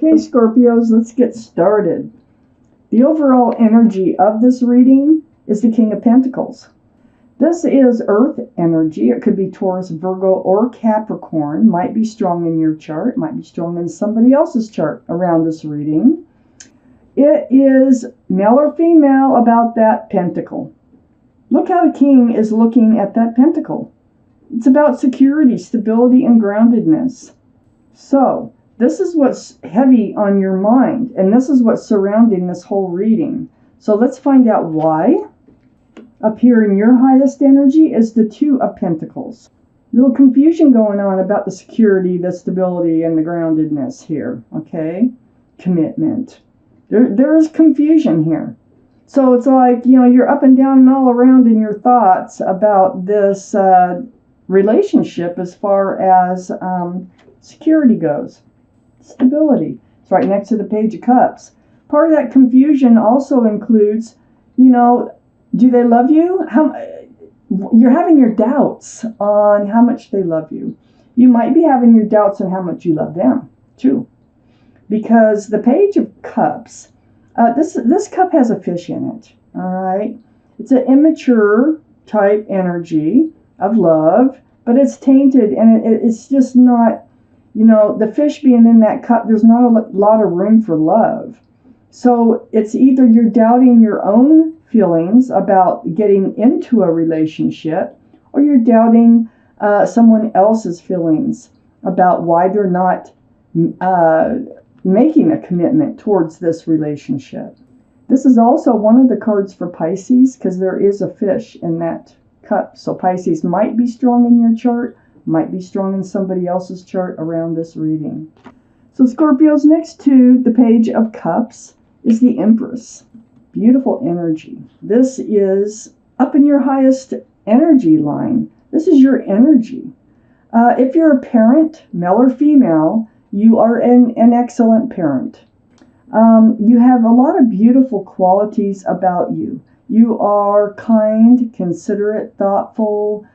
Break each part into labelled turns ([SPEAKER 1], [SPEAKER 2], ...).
[SPEAKER 1] Okay, Scorpios, let's get started. The overall energy of this reading is the King of Pentacles. This is Earth energy. It could be Taurus, Virgo, or Capricorn. Might be strong in your chart. Might be strong in somebody else's chart around this reading. It is male or female about that pentacle. Look how the king is looking at that pentacle. It's about security, stability, and groundedness. So, this is what's heavy on your mind, and this is what's surrounding this whole reading. So let's find out why. Up here in your highest energy is the Two of Pentacles. Little confusion going on about the security, the stability, and the groundedness here, okay? Commitment. There is confusion here. So it's like, you're up and down and all around in your thoughts about this relationship as far as security goes. Stability. It's right next to the Page of Cups. Part of that confusion also includes, do they love you? You're having your doubts on how much they love you. You might be having your doubts on how much you love them, too. Because the Page of Cups, this cup has a fish in it, all right? It's an immature type energy of love, but it's tainted, and it's just not, the fish being in that cup, there's not a lot of room for love. So it's either you're doubting your own feelings about getting into a relationship, or you're doubting someone else's feelings about why they're not making a commitment towards this relationship. This is also one of the cards for Pisces, because there is a fish in that cup. So Pisces might be strong in your chart, might be strong in somebody else's chart around this reading. So Scorpios, next to the Page of Cups is the Empress. Beautiful energy. This is up in your highest energy line. This is your energy. If you're a parent, male or female, you are an excellent parent. You have a lot of beautiful qualities about you. You are kind, considerate, thoughtful,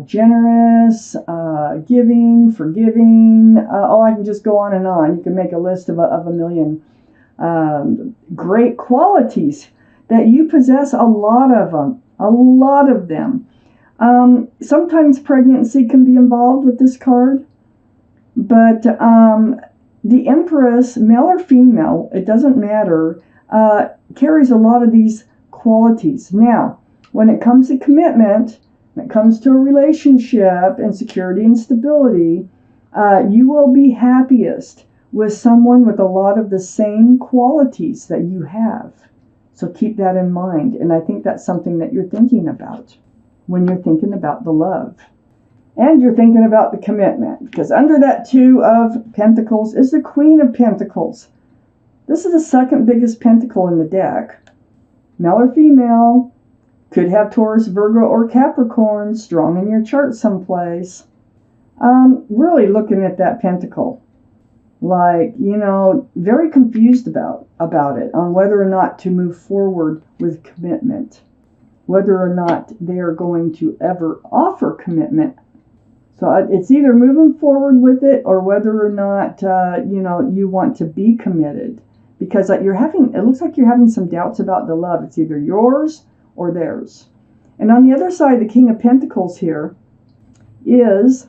[SPEAKER 1] generous, giving, forgiving. I can just go on and on. You can make a list of a million great qualities that you possess. A lot of them. Sometimes pregnancy can be involved with this card, but the Empress, male or female, it doesn't matter, carries a lot of these qualities. Now, when it comes to commitment, when it comes to a relationship and security and stability, you will be happiest with someone with a lot of the same qualities that you have. So keep that in mind. And I think that's something that you're thinking about when you're thinking about the love. And you're thinking about the commitment. Because under that Two of Pentacles is the Queen of Pentacles. This is the second biggest pentacle in the deck. Male or female, could have Taurus, Virgo, or Capricorn strong in your chart someplace. Really looking at that pentacle. Like, very confused about it, on whether or not to move forward with commitment, whether or not they are going to ever offer commitment. So it's either moving forward with it, or whether or not, you want to be committed. Because it looks like you're having some doubts about the love. It's either yours or theirs. And on the other side, the King of Pentacles here is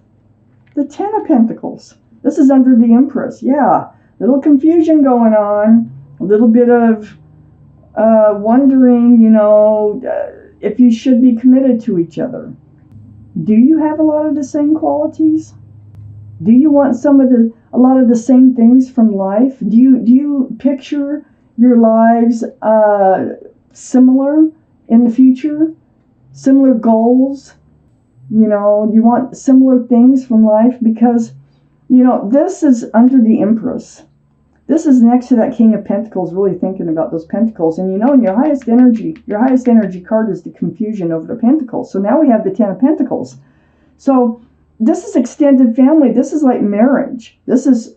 [SPEAKER 1] the Ten of Pentacles. This is under the Empress. Yeah, little confusion going on. A little bit of wondering, if you should be committed to each other. Do you have a lot of the same qualities? Do you want a lot of the same things from life? Do you picture your lives similar in the future? Similar goals? You want similar things from life? Because this is under the Empress. This is next to that King of Pentacles, really thinking about those pentacles. And in your highest energy card is the confusion over the pentacles. So now we have the Ten of Pentacles. So this is extended family. This is like marriage. This is,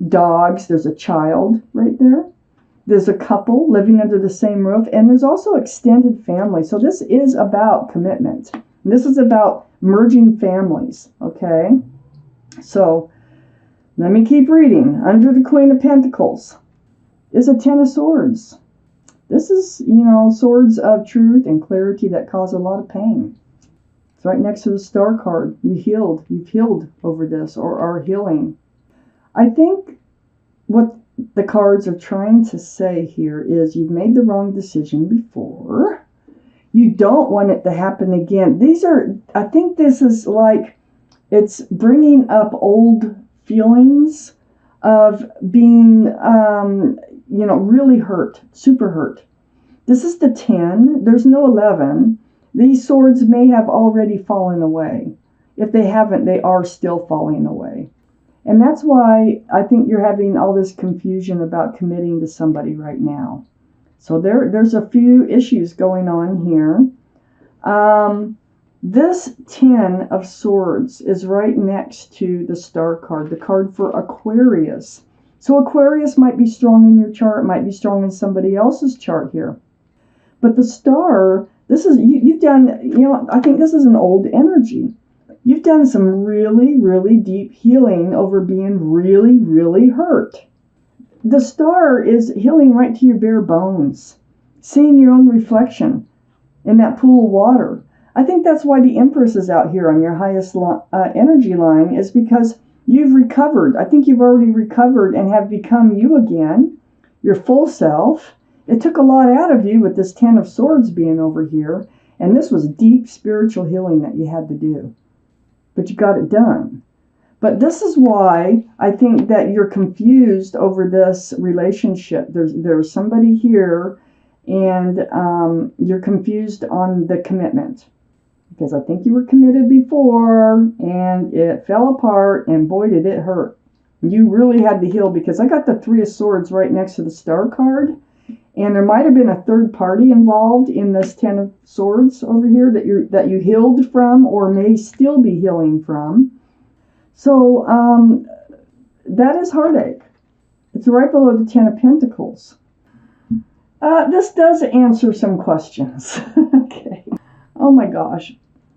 [SPEAKER 1] dogs. There's a child right there. There's a couple living under the same roof. And there's also extended family. So this is about commitment. This is about merging families, okay? So Let me keep reading. Under the Queen of Pentacles is a Ten of Swords. This is, swords of truth and clarity that cause a lot of pain. It's right next to the Star card. You've healed over this or are healing. I think what the cards are trying to say here is you've made the wrong decision before. You don't want it to happen again. I think this is like, it's bringing up old feelings of being, really hurt, super hurt. This is the 10. There's no 11. These swords may have already fallen away. If they haven't, they are still falling away. And that's why I think you're having all this confusion about committing to somebody right now. So there's a few issues going on here. This 10 of Swords is right next to the Star card, the card for Aquarius. So Aquarius might be strong in your chart, might be strong in somebody else's chart here. But the Star, this is, you've done, I think this is an old energy. You've done some really, really deep healing over being really, really hurt. The Star is healing right to your bare bones, seeing your own reflection in that pool of water. I think that's why the Empress is out here on your highest energy line, is because you've recovered. I think you've already recovered and have become you again, your full self. It took a lot out of you with this 10 of Swords being over here, and this was deep spiritual healing that you had to do. But you got it done. But this is why I think that you're confused over this relationship. There's somebody here, and you're confused on the commitment. Because I think you were committed before, and it fell apart, and boy, did it hurt. You really had to heal, because I got the 3 of Swords right next to the Star card, and there might have been a third party involved in this 10 of Swords over here that you healed from, or may still be healing from. So that is heartache. It's right below the 10 of Pentacles. This does answer some questions. Okay. Oh my gosh.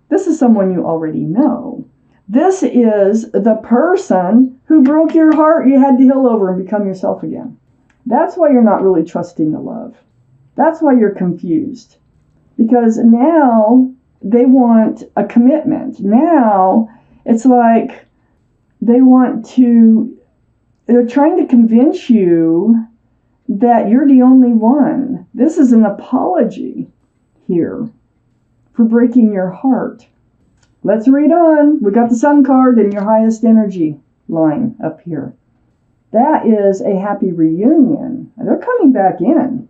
[SPEAKER 1] This is someone you already know. This is the person who broke your heart. You had to heal over and become yourself again. That's why you're not really trusting the love. That's why you're confused. Because now they want a commitment. Now it's like they're trying to convince you that you're the only one. This is an apology here for breaking your heart. Let's read on. We got the Sun card in your highest energy line up here. That is a happy reunion. They're coming back in.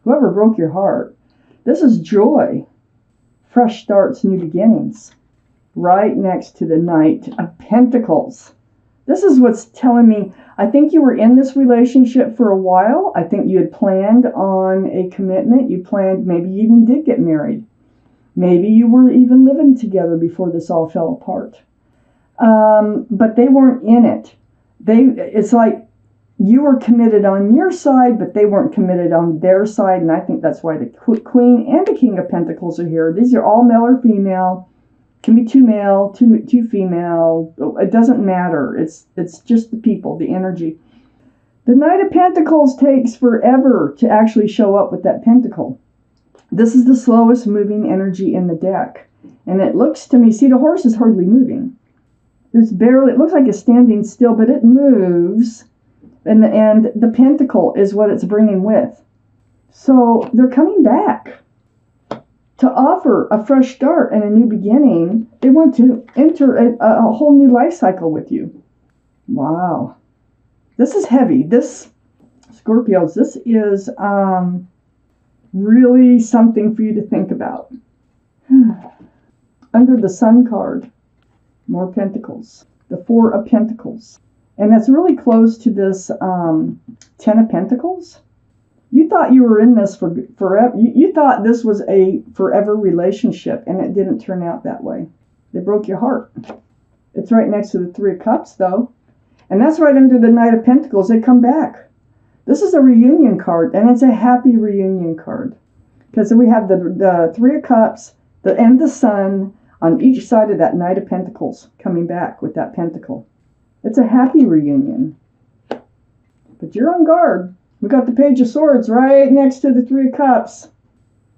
[SPEAKER 1] Whoever broke your heart. This is joy. Fresh starts, new beginnings. Right next to the Knight of Pentacles. This is what's telling me, I think you were in this relationship for a while. I think you had planned on a commitment. You planned, maybe you even did get married. Maybe you were even living together before this all fell apart. But they weren't in it. It's like you were committed on your side, but they weren't committed on their side. And I think that's why the Queen and the King of Pentacles are here. These are all male or female. Can be 2 male, 2 female. It doesn't matter. It's just the people, the energy. The Knight of Pentacles takes forever to actually show up with that pentacle. This is the slowest moving energy in the deck. And it looks to me, see, the horse is hardly moving. It looks like it's standing still, but it moves. And the pentacle is what it's bringing with. So they're coming back to offer a fresh start and a new beginning. They want to enter a whole new life cycle with you. Wow. This is heavy. This, Scorpios, this is really something for you to think about. Under the Sun card, more Pentacles. The 4 of Pentacles. And that's really close to this 10 of Pentacles. You thought you were in this for forever. You thought this was a forever relationship, and it didn't turn out that way. They broke your heart. It's right next to the 3 of Cups, though. And that's right under the Knight of Pentacles. They come back. This is a reunion card, and it's a happy reunion card. Because we have the 3 of Cups and the Sun on each side of that Knight of Pentacles coming back with that pentacle. It's a happy reunion. But you're on guard. We got the Page of Swords right next to the Three of Cups.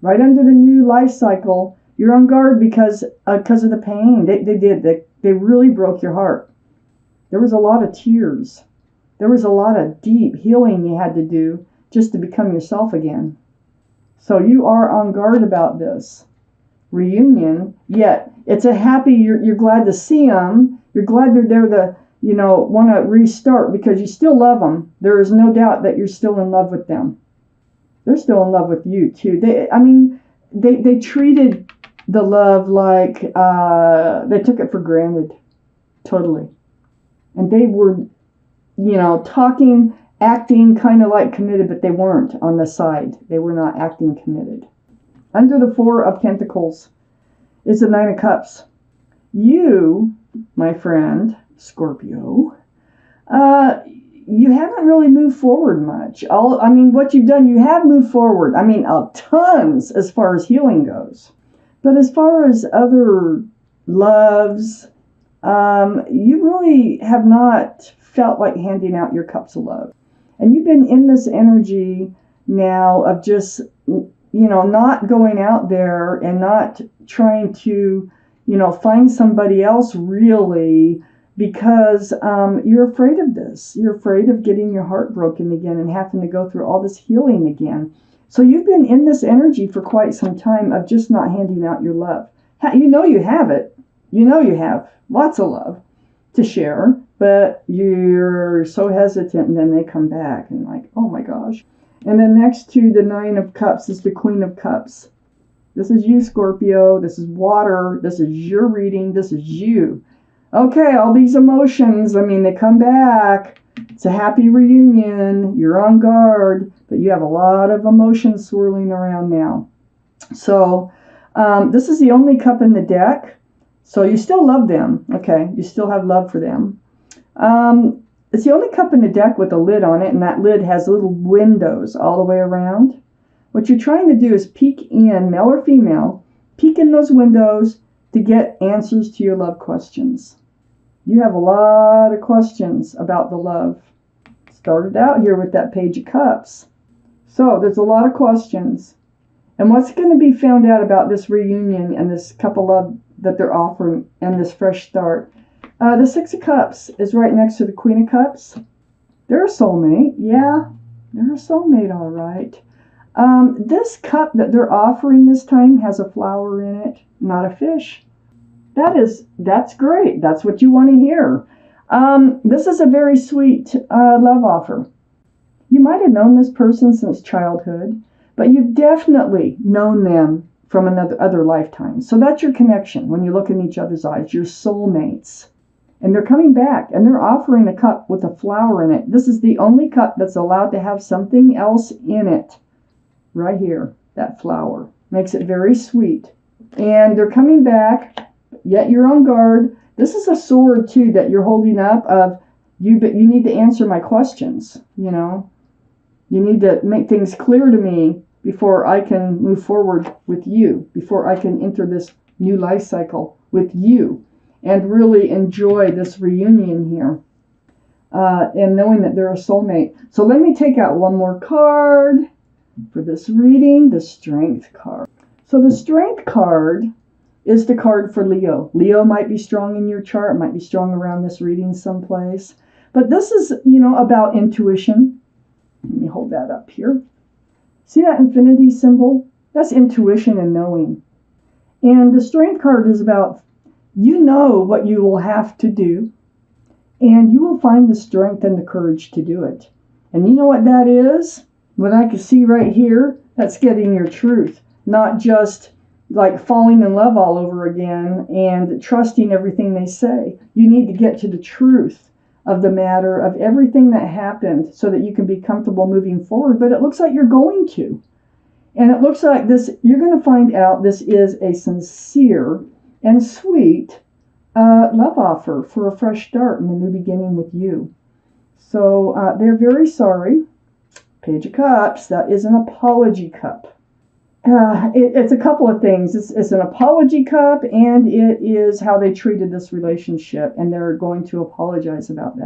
[SPEAKER 1] Right under the new life cycle. You're on guard because of the pain. They really broke your heart. There was a lot of tears. There was a lot of deep healing you had to do just to become yourself again. So you are on guard about this reunion, yet it's a happy, you're glad to see them. You're glad they're there to, want to restart because you still love them. There is no doubt that you're still in love with them. They're still in love with you too. They treated the love like they took it for granted, totally. And they were, talking, acting kind of like committed, but they weren't on the side. They were not acting committed. Under the Four of Pentacles is the Nine of Cups. You, my friend, Scorpio, you haven't really moved forward much. What you've done, you have moved forward. Tons as far as healing goes. But as far as other loves, you really have not felt like handing out your cups of love. And you've been in this energy now of just, not going out there and not trying to, find somebody else really because you're afraid of this. You're afraid of getting your heart broken again and having to go through all this healing again. So you've been in this energy for quite some time of just not handing out your love. You have it. You have lots of love to share, but you're so hesitant, and then they come back and like, oh my gosh. And then next to the Nine of Cups is the Queen of Cups. This is you, Scorpio. This is water. This is your reading. This is you. Okay, all these emotions, they come back. It's a happy reunion. You're on guard, but you have a lot of emotions swirling around now. So this is the only cup in the deck. So you still love them. Okay, you still have love for them. It's the only cup in the deck with a lid on it, and that lid has little windows all the way around. What you're trying to do is peek in, male or female, peek in those windows to get answers to your love questions. You have a lot of questions about the love. Started out here with that Page of Cups. So there's a lot of questions. And what's going to be found out about this reunion and this cup of love that they're offering and this fresh start? The Six of Cups is right next to the Queen of Cups. They're a soulmate. Yeah, they're a soulmate, all right. This cup that they're offering this time has a flower in it, not a fish. That's great. That's what you want to hear. This is a very sweet love offer. You might have known this person since childhood, but you've definitely known them from other lifetimes. So that's your connection when you look in each other's eyes. You're soulmates. And they're coming back, and they're offering a cup with a flower in it. This is the only cup that's allowed to have something else in it. Right here, that flower. Makes it very sweet. And they're coming back, yet you're on guard. This is a sword, too, that you're holding up of, you need to answer my questions, You need to make things clear to me before I can move forward with you, before I can enter this new life cycle with you and really enjoy this reunion here and knowing that they're a soulmate. So let me take out one more card for this reading, the Strength card. So the Strength card is the card for Leo. Leo might be strong in your chart, might be strong around this reading someplace. But this is, about intuition. Let me hold that up here. See that infinity symbol? That's intuition and knowing. And the Strength card is about, you know what you will have to do, and you will find the strength and the courage to do it. And you know what that is? What I can see right here, that's getting your truth, not just like falling in love all over again and trusting everything they say. You need to get to the truth of the matter, of everything that happened, so that you can be comfortable moving forward. But it looks like you're going to. And it looks like this, you're going to find out this is a sincere and sweet love offer for a fresh start and a new beginning with you. So they're very sorry. Page of Cups, that is an apology cup. It's a couple of things. It's an apology cup, and it is how they treated this relationship, and they're going to apologize about that.